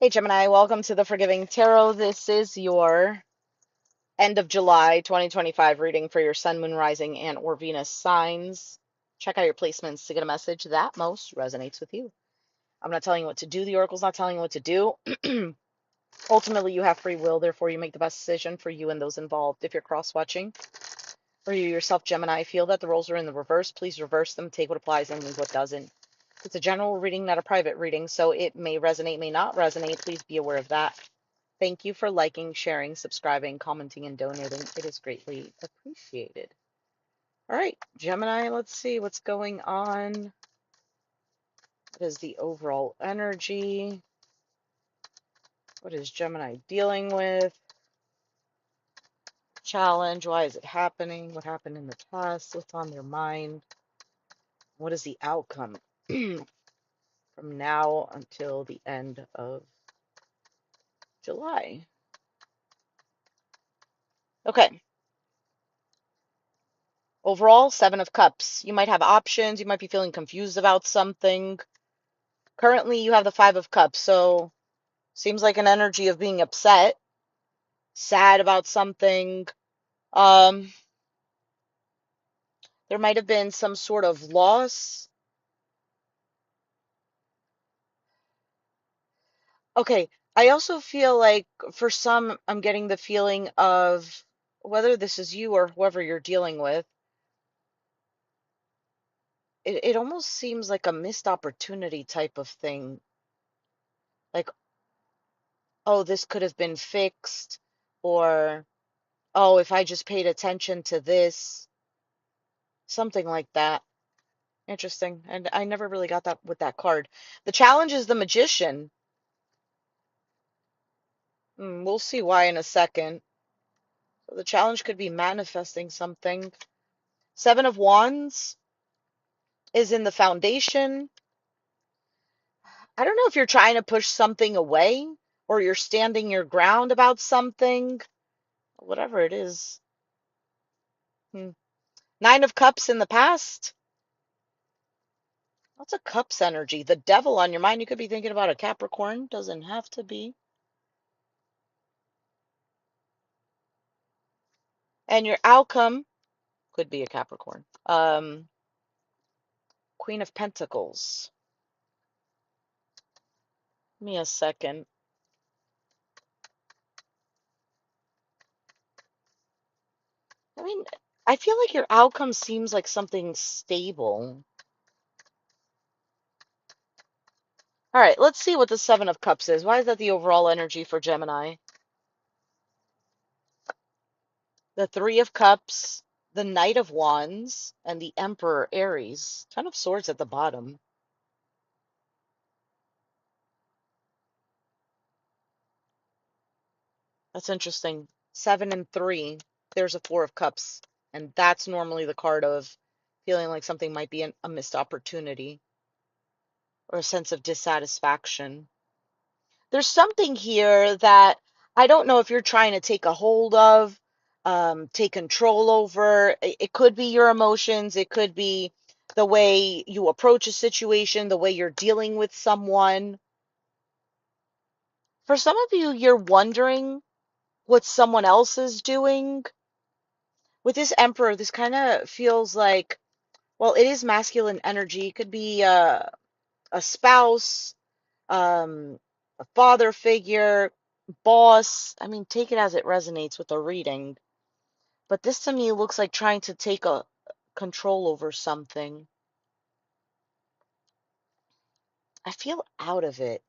Hey Gemini, welcome to the Forgiving Tarot. This is your end of July 2025 reading for your Sun, Moon, Rising, and or Venus signs. Check out your placements to get a message that most resonates with you. I'm not telling you what to do. The Oracle's not telling you what to do. Ultimately, you have free will, therefore you make the best decision for you and those involved. If you're cross-watching or you yourself, Gemini, feel that the roles are in the reverse, please reverse them, take what applies and leave what doesn't. It's a general reading, not a private reading, so it may resonate, may not resonate. Please be aware of that. Thank you for liking, sharing, subscribing, commenting, and donating. It is greatly appreciated. All right, Gemini, let's see what's going on. What is the overall energy? What is Gemini dealing with? Challenge, why is it happening? What happened in the past? What's on their mind? What is the outcome from now until the end of July? Okay. Overall, Seven of Cups. You might have options. You might be feeling confused about something. Currently, you have the Five of Cups, so seems like an energy of being upset, sad about something. Um, there might have been some sort of loss. Okay, I also feel like for some, I'm getting the feeling of whether this is you or whoever you're dealing with, it almost seems like a missed opportunity type of thing. Like, oh, this could have been fixed, or oh, if I just paid attention to this, something like that. Interesting. And I never really got that with that card. The challenge is the magician. We'll see why in a second. So the challenge could be manifesting something. Seven of Wands is in the foundation. I don't know if you're trying to push something away or you're standing your ground about something. Whatever it is. Hmm. Nine of Cups in the past. Lots of Cups energy. The Devil on your mind. You could be thinking about a Capricorn. Doesn't have to be. And your outcome could be a Capricorn. Queen of Pentacles. Give me a second. I mean, I feel like your outcome seems like something stable. All right, let's see what the Seven of Cups is. Why is that the overall energy for Gemini? The Three of Cups, the Knight of Wands, and the Emperor Aries. Ten of Swords at the bottom. That's interesting. Seven and three. There's a Four of Cups. And that's normally the card of feeling like something might be a missed opportunity or a sense of dissatisfaction. There's something here that I don't know if you're trying to take a hold of, take control over. It could be your emotions. It could be the way you approach a situation, the way you're dealing with someone. For some of you, you're wondering what someone else is doing. With this Emperor, this kind of feels like, well, it is masculine energy. It could be a spouse, um, a father figure, boss. I mean, take it as it resonates with the reading. But this to me looks like trying to take a control over something. I feel out of it.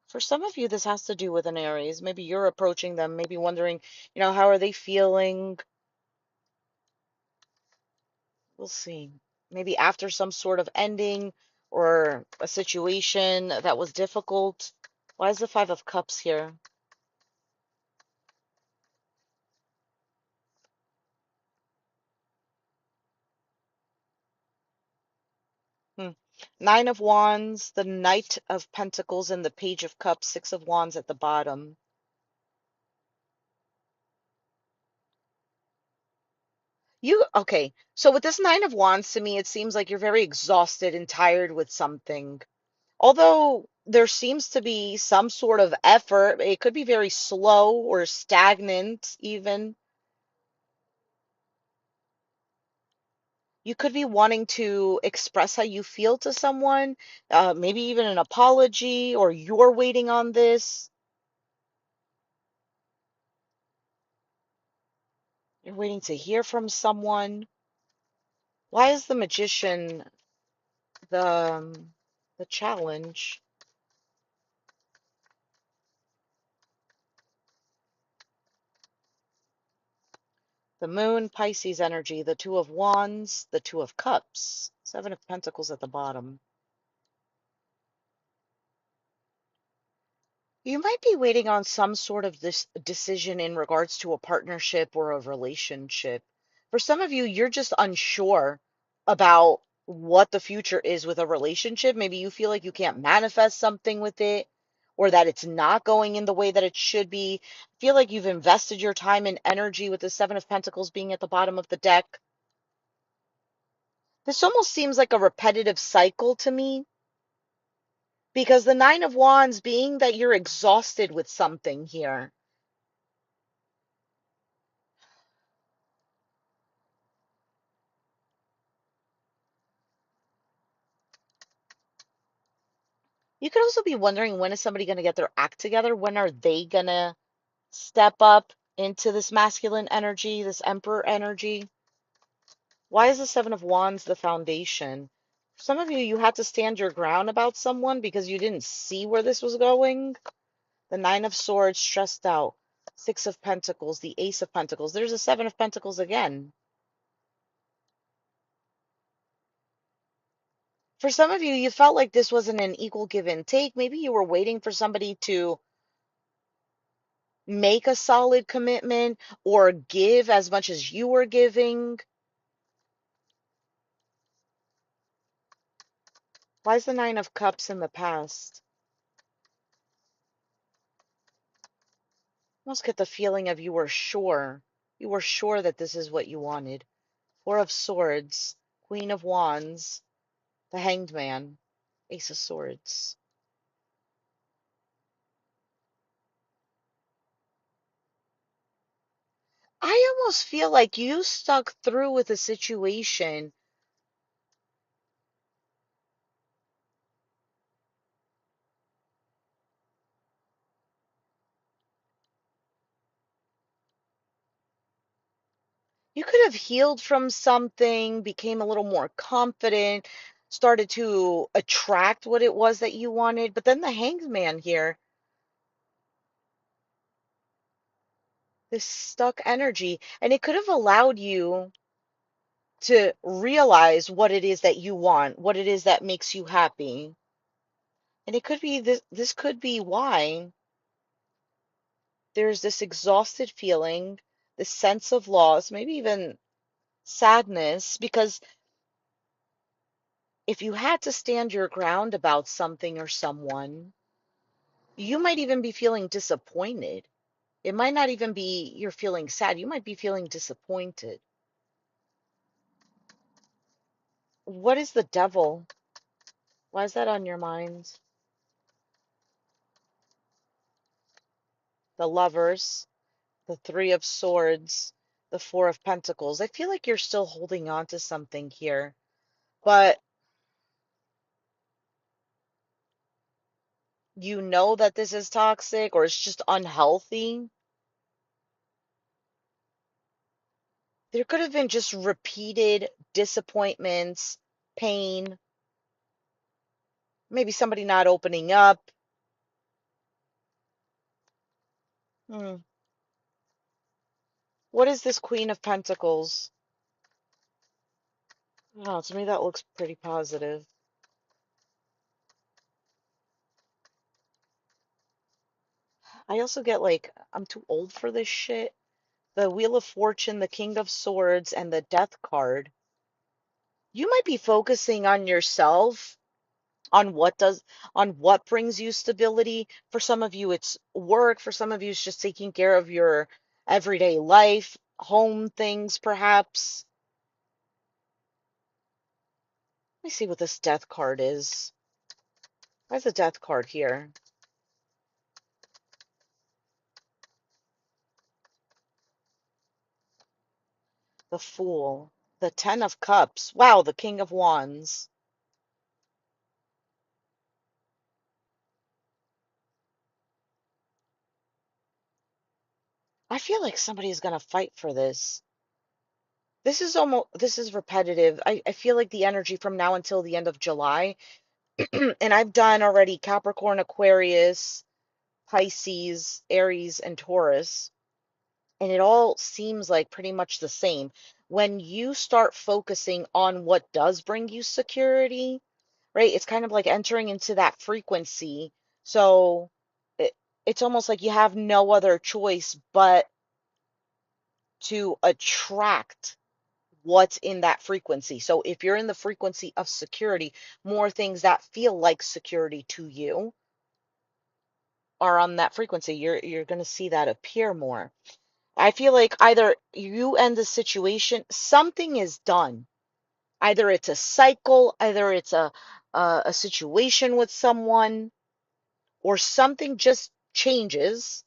For some of you, this has to do with an Aries. Maybe you're approaching them, maybe wondering, how are they feeling? We'll see. Maybe after some sort of ending or a situation that was difficult. Why is the Five of Cups here? Hmm. Nine of Wands, the Knight of Pentacles, and the Page of Cups, Six of Wands at the bottom. Okay. So with this Nine of Wands, to me, it seems like you're very exhausted and tired with something. Although there seems to be some sort of effort, it could be very slow or stagnant, even. You could be wanting to express how you feel to someone, maybe even an apology, or you're waiting on this. You're waiting to hear from someone. Why is the magician the challenge? The moon, Pisces energy, the two of wands, the two of cups, seven of pentacles at the bottom. You might be waiting on some sort of this decision in regards to a partnership or a relationship. For some of you, you're just unsure about what the future is with a relationship. Maybe you feel like you can't manifest something with it or that it's not going in the way that it should be. Feel like you've invested your time and energy with the Seven of Pentacles being at the bottom of the deck. This almost seems like a repetitive cycle to me because the Nine of Wands being that you're exhausted with something here. You could also be wondering, when is somebody going to get their act together? When are they going to step up into this masculine energy, this emperor energy? Why is the Seven of Wands the foundation? For some of you, you had to stand your ground about someone because you didn't see where this was going. The Nine of Swords, stressed out. Six of Pentacles, the Ace of Pentacles. There's a Seven of Pentacles again. For some of you, you felt like this wasn't an equal give and take. Maybe you were waiting for somebody to make a solid commitment or give as much as you were giving. Why is the Nine of Cups in the past? I almost get the feeling of you were sure. You were sure that this is what you wanted. Four of Swords, Queen of Wands, the Hanged Man, Ace of Swords. I almost feel like you stuck through with a situation. You could have healed from something, became a little more confident, started to attract what it was that you wanted. But then the Hanged Man here, this stuck energy, and it could have allowed you to realize what it is that you want, what it is that makes you happy. And it could be this could be why there's this exhausted feeling, this sense of loss, maybe even sadness, because if you had to stand your ground about something or someone, you might even be feeling disappointed. It might not even be you're feeling sad. You might be feeling disappointed. What is the devil? Why is that on your mind? The Lovers, the Three of Swords, the Four of Pentacles. I feel like you're still holding on to something here, but you know that this is toxic or it's just unhealthy. There could have been just repeated disappointments, pain, maybe somebody not opening up. Hmm. What is this Queen of Pentacles? Oh, to me that looks pretty positive. I also get like, I'm too old for this shit. The Wheel of Fortune, the King of Swords, and the Death card. You might be focusing on yourself, on what brings you stability. For some of you, it's work. For some of you, it's just taking care of your everyday life, home things, perhaps. me see what this death card is. Why is the death card here? The Fool. The Ten of Cups. Wow, the King of Wands. I feel like somebody is going to fight for this. This is repetitive. I feel like the energy from now until the end of July, and I've done already Capricorn, Aquarius, Pisces, Aries, and Taurus, and it all seems like pretty much the same. When you start focusing on what does bring you security, right? It's kind of like entering into that frequency. So it, it's almost like you have no other choice but to attract what's in that frequency. So if you're in the frequency of security, more things that feel like security to you are on that frequency. You're going to see that appear more. I feel like either you end the situation, something is done. Either it's a cycle, either it's a situation with someone, or something just changes,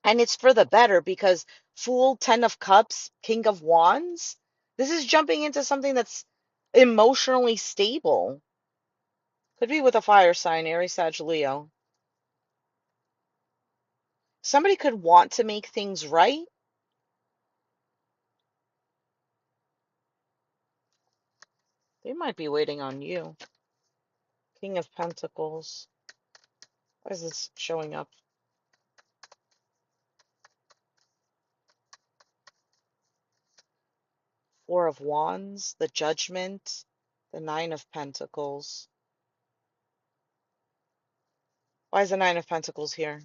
and it's for the better because Fool, Ten of Cups, King of Wands, this is jumping into something that's emotionally stable. Could be with a fire sign, Aries, Sag, Leo. Somebody could want to make things right. They might be waiting on you. King of Pentacles. Why is this showing up? Four of Wands, the Judgment, the Nine of Pentacles. Why is the Nine of Pentacles here?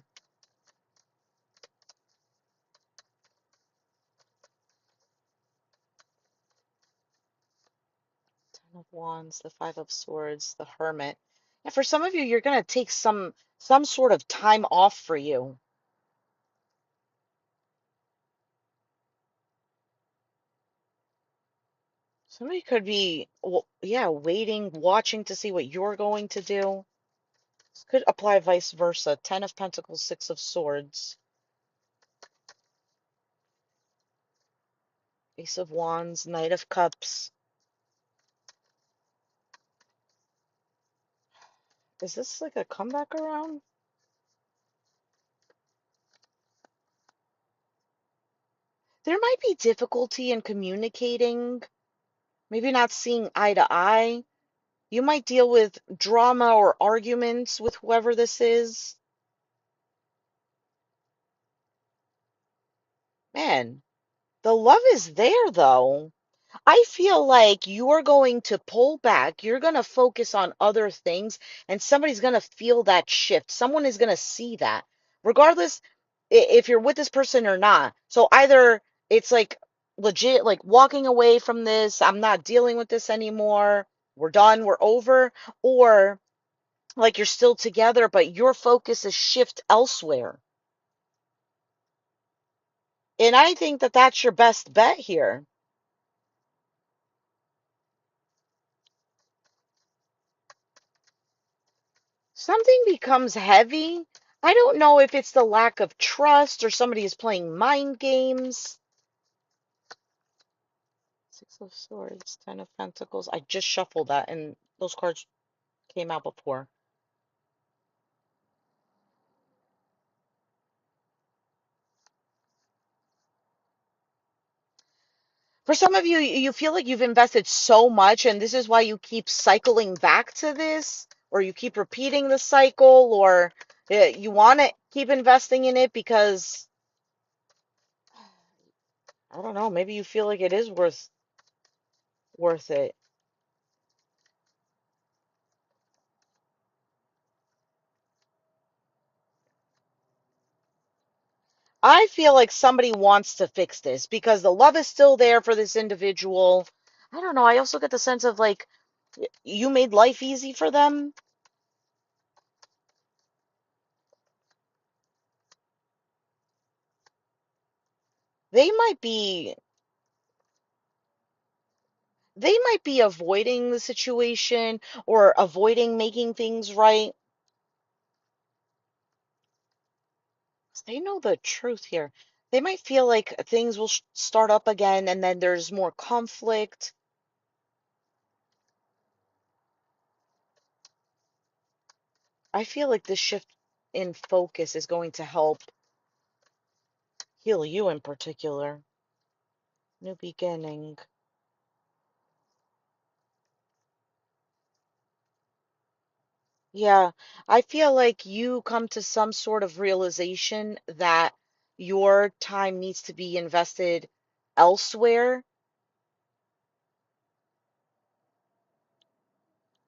Ten of Wands, the Five of Swords, the Hermit. And for some of you, you're going to take some sort of time off for you. Somebody could be, well, yeah, waiting, watching to see what you're going to do. This could apply vice versa. Ten of Pentacles, Six of Swords, Ace of Wands, Knight of Cups. Is this like a comeback around? There might be difficulty in communicating, maybe not seeing eye to eye. You might deal with drama or arguments with whoever this is. Man, the love is there though. I feel like you're going to pull back. You're going to focus on other things, and somebody's going to feel that shift. Someone is going to see that, regardless if you're with this person or not. So either it's like legit, like walking away from this, I'm not dealing with this anymore, we're done, we're over, or like you're still together, but your focus is shift elsewhere. And I think that that's your best bet here. Something becomes heavy. I don't know if it's the lack of trust or somebody is playing mind games. Six of Swords, Ten of Pentacles. I just shuffled that and those cards came out before. For some of you, you feel like you've invested so much, and this is why you keep cycling back to this, or you keep repeating the cycle, or you want to keep investing in it because, I don't know, maybe you feel like it is worth it. I feel like somebody wants to fix this because the love is still there for this individual. I don't know. I also get the sense of like you made life easy for them. They might be They might be avoiding the situation or avoiding making things right. They know the truth here. They might feel like things will start up again and then there's more conflict. I feel like this shift in focus is going to help heal you in particular. New beginning. Yeah, I feel like you come to some sort of realization that your time needs to be invested elsewhere.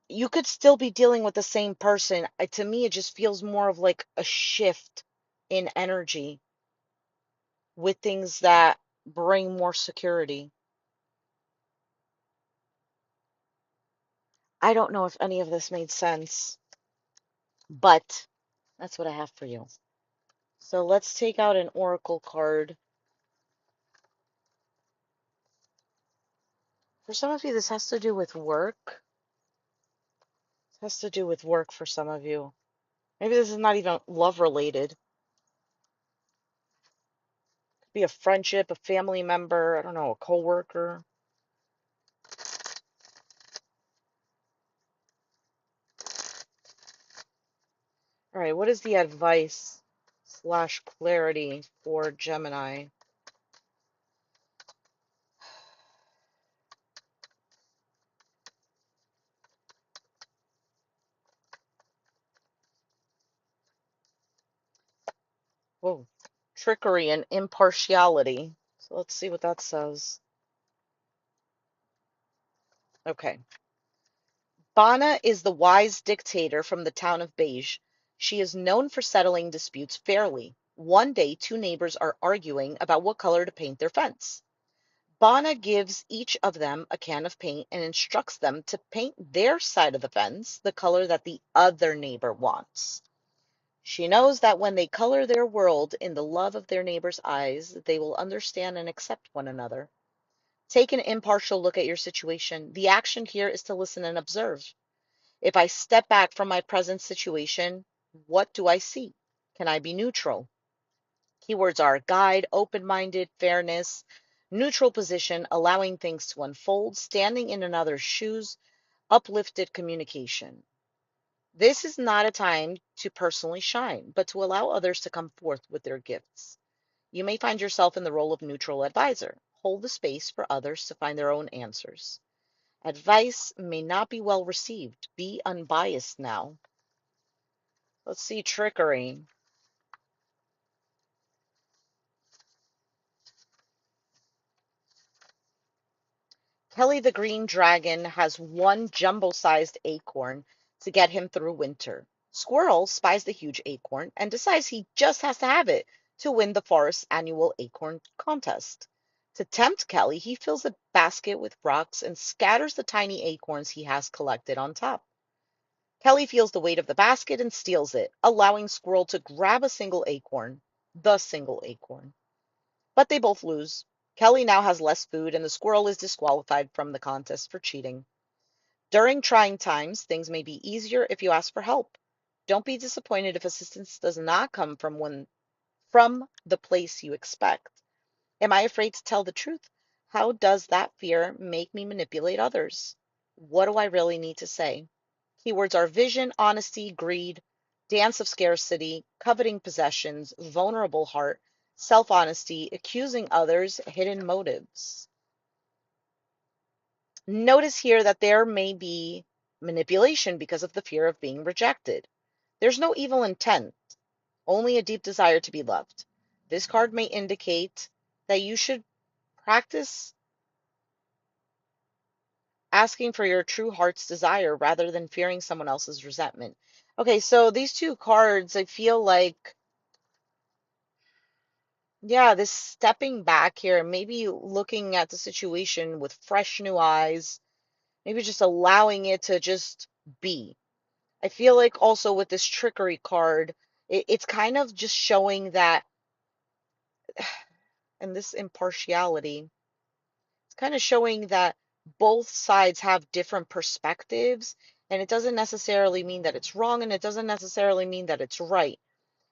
You could still be dealing with the same person. To me, it just feels more of like a shift in energy with things that bring more security. I don't know if any of this made sense, but that's what I have for you. So let's take out an oracle card. For some of you, this has to do with work. This has to do with work for some of you. Maybe this is not even love related. Could be a friendship, a family member, I don't know, a coworker. All right, what is the advice slash clarity for Gemini? Whoa, trickery and impartiality. So let's see what that says. Okay. Bana is the wise dictator from the town of Beige. She is known for settling disputes fairly. One day, two neighbors are arguing about what color to paint their fence. Bana gives each of them a can of paint and instructs them to paint their side of the fence the color that the other neighbor wants. She knows that when they color their world in the love of their neighbor's eyes, they will understand and accept one another. Take an impartial look at your situation. The action here is to listen and observe. If I step back from my present situation, what do I see? Can I be neutral? Keywords are guide, open-minded, fairness, neutral position, allowing things to unfold, standing in another's shoes, uplifted communication. This is not a time to personally shine, but to allow others to come forth with their gifts. You may find yourself in the role of neutral advisor. Hold the space for others to find their own answers. Advice may not be well received. Be unbiased now. Let's see trickery. Kelly the Green Dragon has one jumbo-sized acorn to get him through winter. Squirrel spies the huge acorn and decides he just has to have it to win the forest's annual acorn contest. To tempt Kelly, he fills a basket with rocks and scatters the tiny acorns he has collected on top. Kelly feels the weight of the basket and steals it, allowing Squirrel to grab a single acorn, the single acorn. But they both lose. Kelly now has less food, and the squirrel is disqualified from the contest for cheating. During trying times, things may be easier if you ask for help. Don't be disappointed if assistance does not come from the place you expect. Am I afraid to tell the truth? How does that fear make me manipulate others? What do I really need to say? Keywords are vision, honesty, greed, dance of scarcity, coveting possessions, vulnerable heart, self-honesty, accusing others, hidden motives. Notice here that there may be manipulation because of the fear of being rejected. There's no evil intent, only a deep desire to be loved. This card may indicate that you should practice asking for your true heart's desire rather than fearing someone else's resentment. Okay, so these two cards, I feel like, yeah, this stepping back here, maybe looking at the situation with fresh new eyes, maybe just allowing it to just be. I feel like also with this trickery card, it's kind of just showing that, and this impartiality, it's kind of showing that both sides have different perspectives, and it doesn't necessarily mean that it's wrong, and it doesn't necessarily mean that it's right.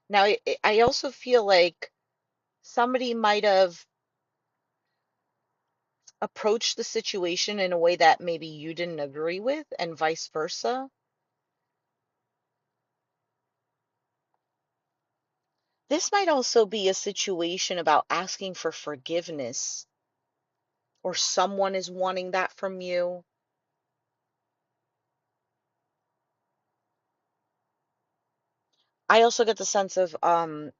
Now, I also feel like somebody might have approached the situation in a way that maybe you didn't agree with, and vice versa. This might also be a situation about asking for forgiveness, or someone is wanting that from you. I also get the sense of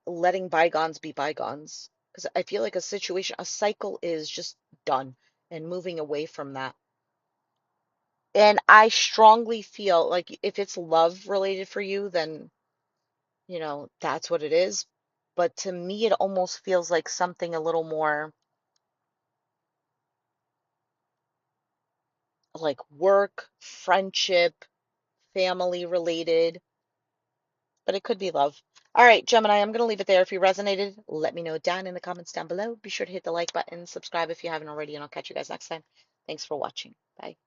letting bygones be bygones, because I feel like a situation, a cycle is just done, and moving away from that. And I strongly feel like if it's love related for you, then that's what it is. But to me, it almost feels like something a little more like work, friendship, family related, but it could be love. All right, Gemini, I'm going to leave it there. If you resonated, let me know down in the comments down below. Be sure to hit the like button, subscribe if you haven't already, and I'll catch you guys next time. Thanks for watching. Bye.